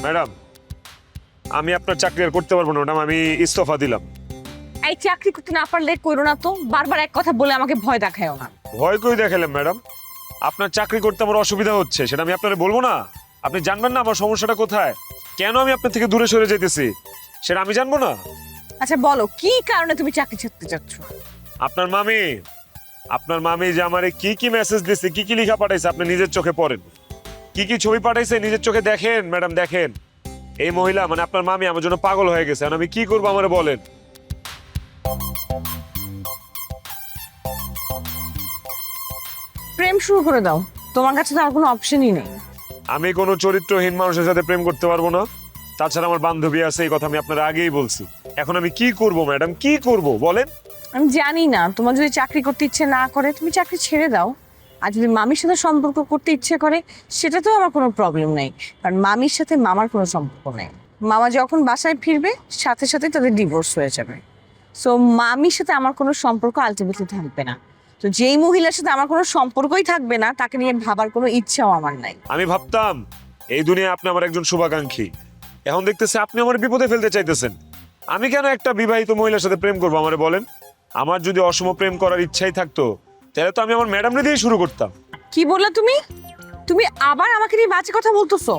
Madam, আমি আপনার চাকরি আর করতে পারবো না ম্যাডাম, আমি ইস্তফা দিলাম। এই চাকরি করতে না পারলে করো না তো, বারবার এক কথা বলে আমাকে ভয় দেখায়ও না। ভয় কই দেখালেন ম্যাডাম? আপনার চাকরি করতে আমার অসুবিধা হচ্ছে, সেটা আমি আপনারে বলবো না? আপনি জানবেন না আমার সমস্যাটা কোথায়, কেন আমি আপনার থেকে দূরে সরে যেতেছি, সেটা আমি জানবো না? আচ্ছা বলো, কি কারণে তুমি চাকরি ছাড়তে চাচ্ছ? আপনার মামি যে আমারে কি কি মেসেজ দিছে, কি কি লেখা পাঠাইছে আপনি নিজের চোখে পড়েন। কি কি ছবি পাঠাইছে নিজের চোখে দেখেন ম্যাডাম, দেখেন। এই মহিলা মানে আপনার মামি আমার জন্য পাগল হয়ে গেছে, এখন আমি কি করবো আমারে বলেন। প্রেম শুরু করে দাও, তোমার কাছে তো আর কোনো অপশনই নেই। আমি কোনো চরিত্রহীন মানুষের সাথে প্রেম করতে পারবো না। তাছাড়া আমার বান্ধবী আছে, এই কথা আমি আপনার আগেই বলছি। এখন আমি কি করব ম্যাডাম, কি করব বলেন? আমি জানি না, তোমার যদি চাকরি করতে ইচ্ছে না করে তুমি চাকরি ছেড়ে দাও। আর যদি মামির সাথে সম্পর্ক করতে ইচ্ছে করে সেটাতেও আমার কোনো প্রবলেম নেই, কারণ মামির সাথে মামার কোনো সম্পর্ক নেই। মামা যখন বাসায় ফিরবে সাথে সাথে তাদের ডিভোর্স হয়ে যাবে। সো মামির সাথে আমার কোনো সম্পর্ক আলটিমেটলি থাকবে না। তো যেই মহিলার সাথে আমার কোনো সম্পর্কই থাকবে না তাকে নিয়ে ভাবার কোনো ইচ্ছাও আমার নাই। আমি ভাবতাম এই দুনিয়ায় আপনি আমার একজন শুভাকাঙ্ক্ষী, এখন দেখতেছি আপনি আমার বিপদে ফেলতে চাইতেছেন। আমি কেন একটা বিবাহিত মহিলার সাথে প্রেম করবো আমারে বলেন? আমার যদি অসম প্রেম করার ইচ্ছাই থাকতো তাহলে তো আমি আমার ম্যাডামরে দিয়ে শুরু করতাম। কি বললা তুমি? তুমি আবার আমাকে নিয়ে বাজে কথা বলতেছো?